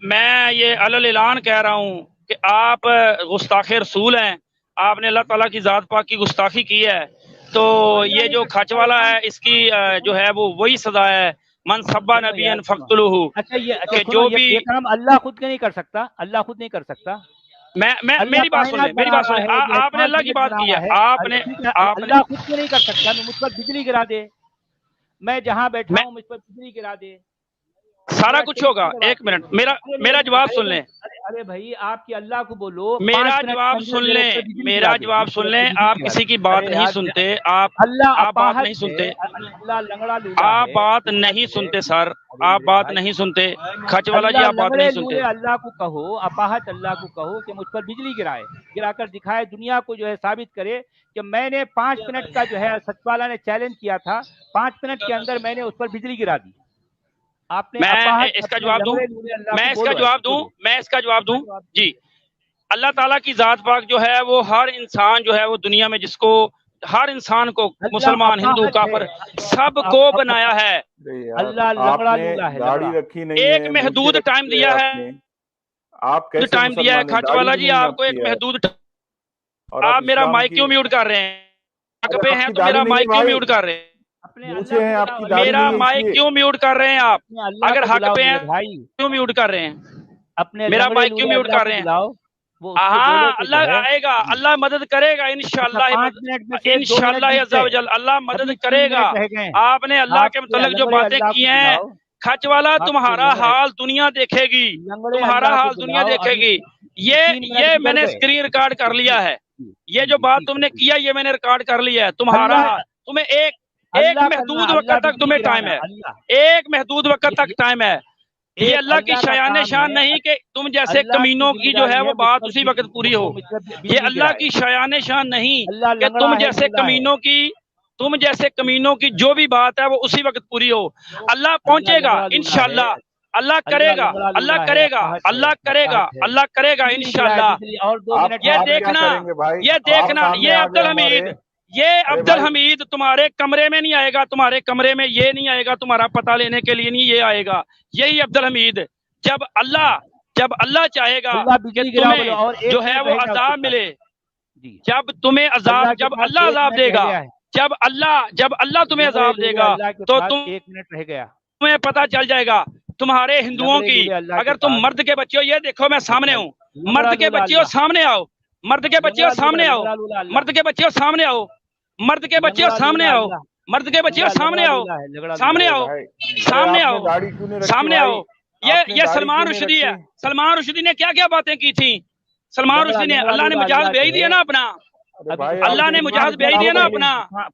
میں یہ علل اعلان کہہ رہا ہوں کہ آپ گستاخ رسول ہیں، آپ نے اللہ تعالیٰ کی ذات پاک کی گستاخی کی ہے، تو یہ جو کھچ والا ہے اس کی جو ہے وہ وہی سزا ہے، من سبا نبی فقتلوہ، اچھا کہ سنو، جو بھی یہ کام اللہ خود کے نہیں کر سکتا، اللہ خود نہیں کر سکتا، اللہ میری بات سن لیں، کائنات میری بنا بات سن رہا لیں، ہے، یہ آپ نے 5 اللہ کی منٹ بات بنا کی رہا ہے، ہے، آپ نے اللہ خود کے نہیں کر سکتا، مجھ پر بجلی گرا دے، میں جہاں بیٹھا میں ہوں مجھ پر بجلی گرا دے، سارا میرا کچھ ہوگا، ٹیلیفون دبا ایک دے، منٹ میرا جواب سن لیں، ارے بھائی آپ کی اللہ کو بولو، میرا 5 منٹ کے جواب اندر سن میرے لیں، اوپر بجلی گرا میرا دے، جواب سن لیں، آپ کسی کی بات ارے نہیں یار سنتے، اللہ آپ بات اپاہج نہیں ہے، سنتے، اللہ لنگڑا لولا آپ ہے، بات ٹھیک نہیں ہے، سنتے سر، ارے آپ میرے بات بھائی نہیں سنتے، کھچ والا جی اللہ آپ بات لنگڑے نہیں لولے سنتے، اللہ کو کہو، اپاہج اللہ کو کہو کہ مجھ پر بجلی گرائے، گرا کر دکھائے، دنیا کو جو ہے ثابت کرے کہ میں نے 5 منٹ کا جو ہے سچ والا نے چیلنج کیا تھا، 5 منٹ کے اندر میں نے اس پر بجلی گرا دی، آپ نے میں اپاہج اس کا اپنے جواب دوں، لنگڑے لولے اللہ میں کو اس کا بولو، جواب دوں، بولو میں اس کا جواب دوں، جواب جی، اللہ تعالیٰ کی ذات پاک جو ہے وہ ہر انسان جو ہے وہ دنیا میں جس کو ہر انسان کو اللہ مسلمان ہندو اپاہج ہے، کافر سب کو بنایا ہے، اللہ آپ لنگڑا نے لولا ہے، داڑھی لنگڑا، رکھی نہیں ایک ہے، مونچھیں محدود ٹائم رکھی ہے دیا آپ ہے، نے، آپ کیسے ٹائم دیا ہے مسلمان ہیں؟ کھچ داڑھی والا بھی جی، نہیں آپ کو آپ ایک کی ہے محدود اور آپ آپ میرا اسلام مائک کی، کیوں میوٹ کر رہے ہیں؟ حق ارے پہ آپ ہیں کی تو داڑھی میرا نہیں ہے مائک کیوں بھائی، میوٹ کر رہے ہیں؟ اپنے اللہ مونچھیں کو ہیں آپ بلاؤ، کی، داڑھی میرا نہیں ہے اس مائک لیے، کیوں میوٹ کر رہے ہیں آپ؟ اپنے اللہ اگر کو حق بلاؤ پہ ہیں میرے بھائی، کیوں میوٹ کر رہے ہیں؟ اپنے میرا لنگڑے مائک کیوں لولے میوٹ اللہ کر کو رہے ہیں؟ بلاؤ، وہ اس کو بولو ہاں کہ جو اللہ ہے، آئے گا، اللہ مدد کرے گا اچھا انشاءاللہ 5 منٹ میں سے 2 منٹ انشاءاللہ بیت عز و گئے، جل اللہ مدد ابھی 3 کرے گا، منٹ رہ گئے، آپ نے اللہ آپ کے کے متعلق جو لنگڑے باتیں اللہ کی کو ہیں، بلاؤ، کھچ والا آپ کے تمہارا لنگڑے حال دنیا دیکھے گی، لنگڑے تمہارا اللہ کو حال دنیا بلاؤ، دیکھے ابھی گی، 3 منٹ یہ میں گزر نے گئے، اسکرین ریکارڈ کر جی لیا ہے، جی یہ جی جو جی بات ٹھیک تم ہے نے ٹھیک کیا یہ میں نے ریکارڈ کر لیا ہے، تمہارا اللہ حال تمہیں ایک اللہ محدود کرنا، اللہ وقت تک بجلی تمہیں ٹائم گرانا، ہے، اللہ ایک محدود وقت تک یہ ٹائم ہے، یہ ایک اللہ کی اللہ کا شایان کام شان ہے، نہیں کہ تم جیسے اللہ کی کمینوں ذمہ کی جو ہے داری وہ ہے مجھ بات پر اسی وقت پوری ہو، وہ مجھ پر یہ بجلی اللہ گرائے، کی شایان شان نہیں اللہ کہ لنگڑا تم ہے جیسے لولا ہے، کمینوں کی جو بھی بات ہے وہ اسی وقت پوری ہو، اللہ اللہ پہنچے گا لنگڑا لولا ہے، انشاءاللہ، اللہ کرے اللہ گا، لنگڑا اللہ لولا ہے، کرے گا، اپاہج ہے، اللہ کرے گا، اپاہج ہے، اللہ کرے گا بجلی گرائے، انشاءاللہ، بجلی، اور 2 منٹ یہ میں آپ کیا دیکھنا، کریں گے بھائی؟ یہ آپ دیکھنا، سامنے یہ آ عبد جائیں ہمارے، الحمید، یہ ارے عبد بھائی الحمید تمہارے کمرے میں نہیں آئے گا، تمہارے کمرے میں یہ نہیں آئے گا، تمہارا پتہ لینے کے لیے نہیں یہ آئے گا، یہی عبد الحمید، جب اللہ چاہے گا اللہ کہ بجلی گرا بولو، تمہیں اور 1 جو ہے منٹ وہ رہ گیا اس کے عذاب پاس، ملے، جی اللہ کے جب پاس اللہ 1 عذاب منٹ دے رہ گا، گیا ہے، جب اللہ تمہیں لنگڑے عذاب دے لولے گا اللہ کے تو پاس تم 1 منٹ رہ گیا، تمہیں پتا چل جائے گا تمہارے ہندوؤں لنگڑے کی، لولے اللہ کے اگر تم پاس، مرد کے بچے ہو، یہ دیکھو میں سامنے اچھا ہوں، لنگڑا مرد کے لولا بچے ہو اللہ، سامنے آؤ، مرد کے بچے ہو سامنے آؤ، لنگڑا لولا اللہ، مرد کے بچے ہو سامنے آؤ، مرد کے بچے ہو لنگڑا سامنے لولا آؤ، اللہ، مرد کے بچے ہو اللہ سامنے لنگڑا آؤ، لولا ہے، لنگڑا لولا سامنے ارے ہے، آؤ، بھائی، ارے سامنے آپ نے آؤ، داڑھی کیوں نہیں رکھی سامنے بھائی؟ آؤ، آپ نے یہ داڑھی سلمان کیوں نہیں رشدی ہے، رکھی؟ سلمان رشدی نے کیا کیا باتیں کی تھیں، سلمان لنگڑا رشدی نے، لنگڑا اللہ نے لولا مجاز اللہ بھیج جو دیا ہے، نا اپنا، ارے ابھی بھائی آپ اللہ تو نے انگلش مجاز میں بھیج کتاب دیا نا پڑھ لی، اپنا،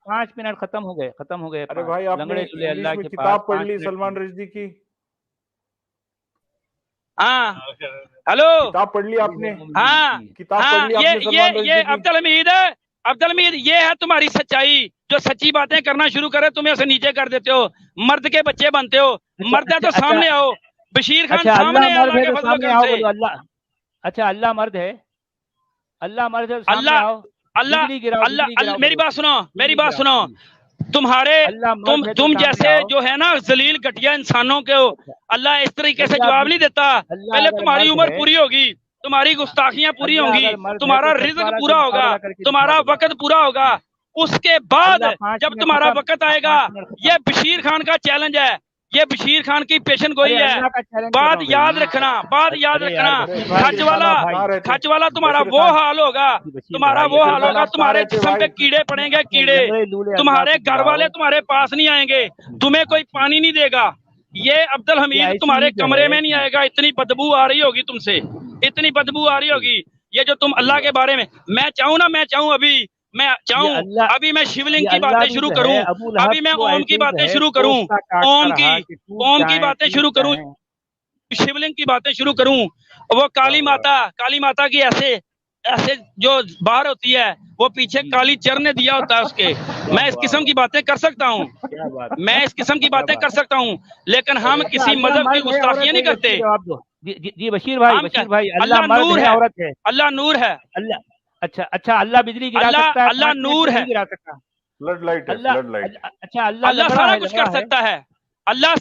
5 منٹ ختم ہو گئے، ختم ہو گئے، ارے بھائی آپ نے لنگڑے لولے انگلش اللہ میں کے پاس کتاب پڑھ 5 لی منٹ سلمان رشدی کی، ہاں ہلو، کتاب پڑھ لی آپ نے، ہاں کتاب پڑھ ہاں، لی آپ نے سلمان رشدی یہ کی؟ عبد الحمید یہ ہے تمہاری سچائی، جو سچی باتیں کرنا شروع کرے تمہیں اسے نیچے کر دیتے ہو، مرد کے بچے بنتے ہو، مرد ہے تو اچھا سامنے آؤ، بشیر خان اچھا، اللہ سامنے ہے مرد اللہ ہے کے تو فضل و سامنے کرم آؤ سے، بولو، اللہ، اچھا اللہ مرد ہے، اللہ مرد ہے تو سامنے اللہ آؤ، اللہ بجلی گراؤ، بجلی گراؤ میری بولو، بات سنو، میری بجلی بات گراؤ، سنو، جی، تمہارے اللہ مرد ہے تو تم سامنے جیسے آؤ، جو ہے نا ذلیل گھٹیا انسانوں کے اچھا اللہ اس طریقے سے اللہ جواب نہیں دیتا، اللہ پہلے اگر تمہاری مرد عمر ہے، پوری ہوگی، تمہاری گستاخیاں پوری ہوں اللہ گی، اگر مرد ہے تو تمہارا سچ رزق والا سے پورا ہوگا، مقابلہ کر کے دکھا تمہارا بولو، وقت پورا ہوگا، جی، اس کے بعد اللہ 5 جب منٹ تمہارا ختم، وقت آئے گا، 5 منٹ ختم، یہ بشیر خان کا چیلنج ہے، یہ بشیر خان کی پیشن ارے گوئی ہے، اللہ کا چیلنج کر رہا بات ہوں یاد بھائی، رکھنا، بات یاد ارے یار رکھنا، ارے بشیر بھائی بھائی کھچ والا کہاں رہتے؟ کھچ والا تمہارا بشیر وہ خان، حال ہوگا، جی بشیر تمہارا بھائی، وہ بشیر حال خان ہوگا، آپ کہاں تمہارے رہتے جسم پہ بھائی؟ کیڑے پڑیں گے، اپنے کیڑے، لنگڑے لولے اللہ تمہارے کو گھر بلاؤ، والے تمہارے پاس نہیں آئیں گے، تمہیں ہاں کوئی ٹھیک، پانی نہیں دے گا، یہ عبد یہ الحمید ایسی تمہارے ہی جو کمرے ہے میں نہیں جی آئے گا، اتنی بدبو آ رہی ہوگی تم سے، اتنی بدبو آ رہی جی ہوگی، یہ جو تم اللہ کے بارے میں، میں چاہوں یہ اللہ ابھی میں شیولنگ یہ کی اللہ باتیں بھی شروع جو ہے کروں، ابو لہب ابھی میں کو اوم کی ایسے ہی جو باتیں ہے شروع کروں، کوفتہ کاٹتا رہا کہ ٹوٹ اوم کی جائیں باتیں ٹوٹ شروع کروں، جائیں، شیولنگ کی باتیں شروع کروں، وہ کالی ماتا کی ایسے جو باہر ہوتی ہے، وہ پیچھے جی کالی چر نے دیا ہوتا ہے اس کے، واہ میں اس واہ قسم کی واہ، باتیں کر سکتا ہوں، کیا بات ہے، میں اس قسم کی کیا باتیں کر بات ہے، سکتا ہوں، لیکن ہم اچھا کسی اللہ مذہب کی مرد ہے گستاخیاں عورت ہے، نہیں یہ اس کا کرتے، جواب دو، جی ہم کیا، بشیر بھائی اللہ اللہ مرد نور ہے ہے، عورت ہے، اللہ نور ہے، اللہ اچھا اللہ بجلی گرا سکتا ہے اللہ 5 منٹ نور میں ہے، نہیں گرا سکتا، فلڈ لائٹ ہے، فلڈ اللہ لائٹ، اچھا اللہ اللہ لنگڑا سارا ہے، کچھ کر لنگڑا ہے، سکتا ہے، اللہ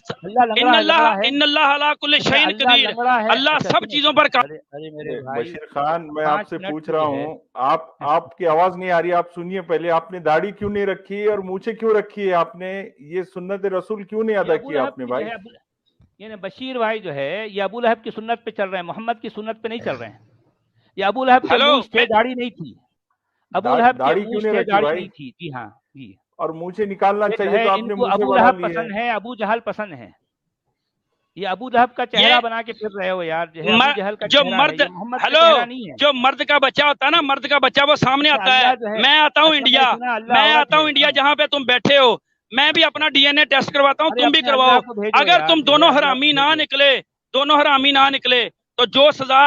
ان اللہ علی کل شیء قدیر، اللہ سب چیزوں پر بشیر خان میں آپ سے پوچھ رہا ہوں، آپ کی آواز نہیں آ رہی، آپ سنیے پہلے، آپ نے داڑھی کیوں نہیں رکھی اور مونچھیں کیوں رکھی ہے؟ آپ نے یہ سنت رسول کیوں نہیں ادا کیا آپ نے بھائی؟ یعنی بشیر بھائی جو ہے یہ ابو لہب کی سنت پہ چل رہے ہیں، محمد کی سنت پہ نہیں چل رہے ہیں. یہ ابو لہب کے مونچھ تھے، داڑھی نہیں تھی. ابو لہب کے مونچھ تھے، داڑھی نہیں تھی. جی ہاں جی. اور مونچھیں نکالنا چاہیے تو آپ نے مونچھیں ابو بڑھا لہب لی ہے. پسند ہے، ابو جہل پسند ہے. یہ ابو لہب کا چہرہ بنا کے پھر رہے ہو یار، جو مرد، ہلو، جو مرد کا بچہ ہوتا ہے نا، مرد کا بچہ وہ سامنے آتا ہے. میں آتا ہوں انڈیا، میں آتا ہوں انڈیا جہاں پہ تم بیٹھے ہو، میں بھی اپنا ڈی این اے ٹیسٹ کرواتا ہوں، تم بھی کرواؤ. اگر تم دونوں حرامی نہ نکلے تو جو سزا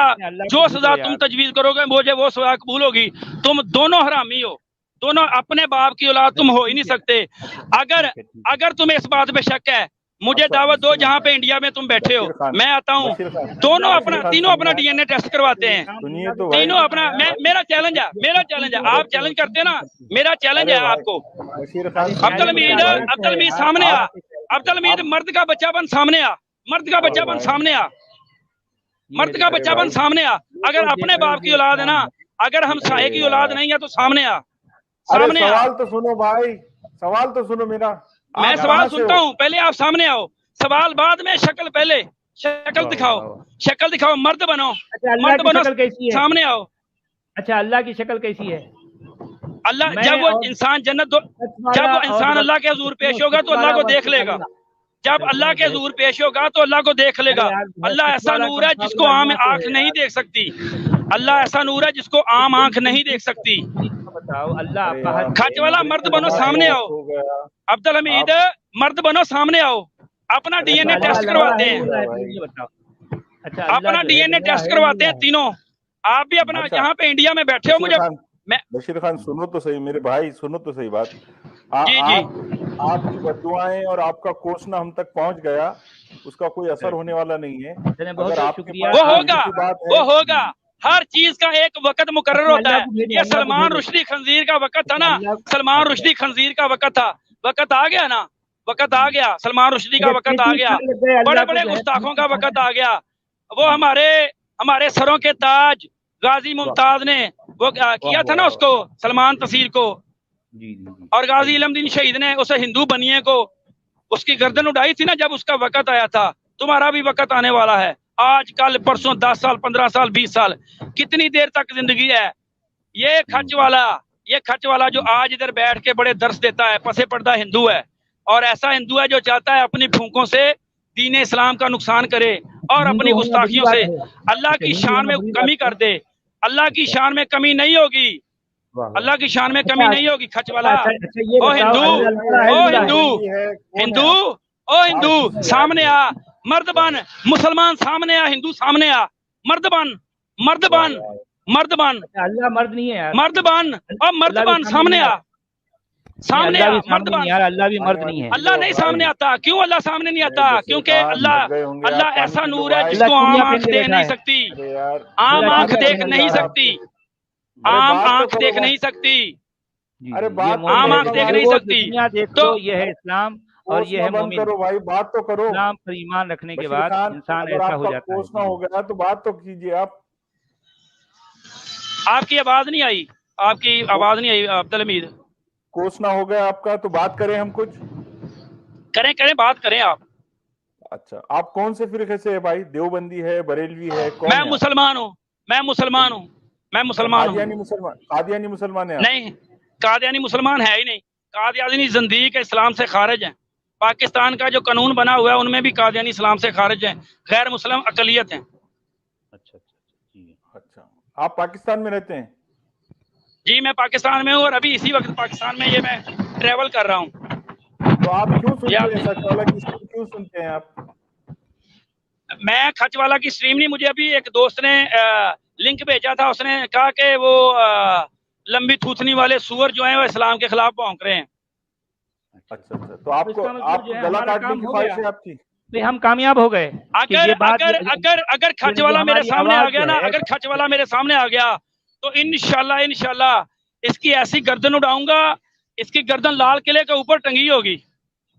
تم تجویز کرو گے مجھے وہ سزا قبول ہوگی. تم دونوں حرامی ہو، دونوں اپنے باپ کی اولاد تم ہو ہی نہیں سکتے. اگر تمہیں اس بات پہ شک ہے، مجھے دعوت دو جہاں پہ انڈیا میں تم بیٹھے ہو، میں آتا ہوں، تینوں اپنا ڈی این اے ٹیسٹ کرواتے ہیں، تینوں اپنا. میرا چیلنج ہے، آپ چیلنج کرتے ہیں نا، میرا چیلنج ہے آپ کو. عبد الحمید سامنے آ، عبد الحمید مرد کا بچہ بن سامنے آ، مرد کا بچہ بن سامنے آ، مرد کا بچہ بن سامنے آ. اگر اپنے باپ کی اولاد ہے نا، اگر ہم سائے کی اولاد نہیں ہے تو سامنے آ، سامنے آ. سوال تو سنو بھائی، سوال تو سنو میرا. میں سوال سنتا ہوں، پہلے آپ سامنے آؤ، سوال بعد میں، شکل پہلے، شکل دکھاؤ، مرد بنو، سامنے آؤ. اچھا اللہ کی شکل کیسی ہے؟ اللہ جب وہ انسان جب وہ انسان اللہ کے حضور پیش ہوگا تو اللہ کو دیکھ لے گا. جب اللہ کے حضور پیش ہوگا تو اللہ کو دیکھ لے گا. اللہ ایسا نور ہے جس کو عام آنکھ نہیں دیکھ سکتی. اللہ ایسا نور ہے جس کو عام آنکھ نہیں دیکھ سکتی. کھچ والا مرد بنو، سامنے آؤ. عبد الحمید مرد بنو، سامنے آؤ. اپنا ڈی این اے ٹیسٹ کرواتے ہیں، اپنا ڈی این اے ٹیسٹ کرواتے ہیں تینوں. آپ بھی اپنا یہاں پہ انڈیا میں بیٹھے ہو. مجھے بشیر خان سنو تو صحیح میرے بھائی، سنو تو صحیح بات. جی آپ کی بددعائیں اور آپ کا کوسنا ہم تک پہنچ گیا، اس کا کوئی اثر ہونے والا نہیں ہے. اگر آپ کے پاس وہ ہوگا. ہر چیز کا ایک وقت مقرر ہوتا ہے. یہ سلمان رشدی خنزیر کا وقت تھا نا، سلمان رشدی خنزیر کا وقت تھا. وقت آ گیا نا، وقت آ گیا. سلمان رشدی کا وقت آ گیا، بڑے بڑے گستاخوں کا وقت آ گیا. وہ ہمارے سروں کے تاج غازی ممتاز نے وہ کیا تھا نا اس کو، سلمان تصیر کو، اور غازی علم دین شہید نے اسے ہندو بنیے کو اس کی گردن اڑائی تھی نا جب اس کا وقت آیا تھا. تمہارا بھی وقت آنے والا ہے، آج کل پرسوں، 10 سال 15 سال 20 سال، کتنی دیر تک زندگی ہے. یہ کھچ والا جو آج ادھر بیٹھ کے بڑے درس دیتا ہے، پسے پردہ ہندو ہے، اور ایسا ہندو ہے جو چاہتا ہے اپنی پھونکوں سے دین اسلام کا نقصان کرے اور اپنی گستاخیوں سے اللہ کی شان میں کمی کر دے. اللہ کی شان میں کمی نہیں ہوگی، اللہ کی شان میں کمی نہیں ہوگی. کھچ والا ہندو سامنے آ، مرد بن. مسلمان سامنے آ، ہندو سامنے آ، مرد بن. اللہ مرد نہیں ہے، مرد بن، اور مرد بن سامنے آ، سامنے آ، مرد بن. اللہ بھی مرد نہیں ہے. اللہ نہیں سامنے آتا. کیوں اللہ سامنے نہیں آتا؟ کیونکہ اللہ ایسا نور ہے جس کو عام آنکھ دیکھ نہیں سکتی، عام آنکھ دیکھ نہیں سکتی، عام آنکھ دیکھ نہیں سکتی، عام آنکھ دیکھ نہیں سکتی. تو یہ ہے اسلام اور یہ ہے مومن. کرو بھائی، بات تو کرو. اسلام پر ایمان رکھنے کے بعد انسان ایسا ہو جاتا ہے. کوسنا ہو گیا تو بات تو کیجیے. آپ کی آواز نہیں آئی، آپ کی آواز نہیں آئی عبد الحمید. کوسنا ہو گیا آپ کا تو بات کریں، ہم کچھ کریں بات کریں آپ. اچھا، آپ کون سے فرقے سے ہے بھائی؟ دیوبندی ہے، بریلوی ہے، کون؟ میں مسلمان ہوں. قادیانی مسلمان ہیں؟ نہیں، قادیانی مسلمان ہے ہی نہیں. قادیانی زندیق اسلام سے خارج ہیں. پاکستان کا جو قانون بنا ہوا ہے ان میں بھی قادیانی اسلام سے خارج ہیں، غیر مسلم اقلیت ہیں. اچھا، آپ پاکستان میں رہتے ہیں؟ جی میں پاکستان میں ہوں، اور ابھی اسی وقت پاکستان میں یہ میں ٹریول کر رہا ہوں. تو آپ کیوں سنتے ہیں سچ والا کی اسٹریم کیوں سنتے ہیں آپ؟ میں کھچ والا کی اسٹریم نہیں، مجھے ابھی ایک دوست نے لنک بھیجا تھا. اس نے کہا کہ وہ لمبی تھوتنی والے سور جو ہیں وہ اسلام کے خلاف بھونک رہے ہیں. اچھا، تو آپ کو گلا کاٹنے کی خواہش ہے آپ کی؟ ہم کامیاب ہو گئے. اگر کھچ والا میرے سامنے آ گیا نا، اگر کھچ والا میرے سامنے آ گیا تو انشاءاللہ اس کی ایسی گردن اڑاؤں گا، اس کی گردن لال قلعے کے اوپر ٹنگی ہوگی.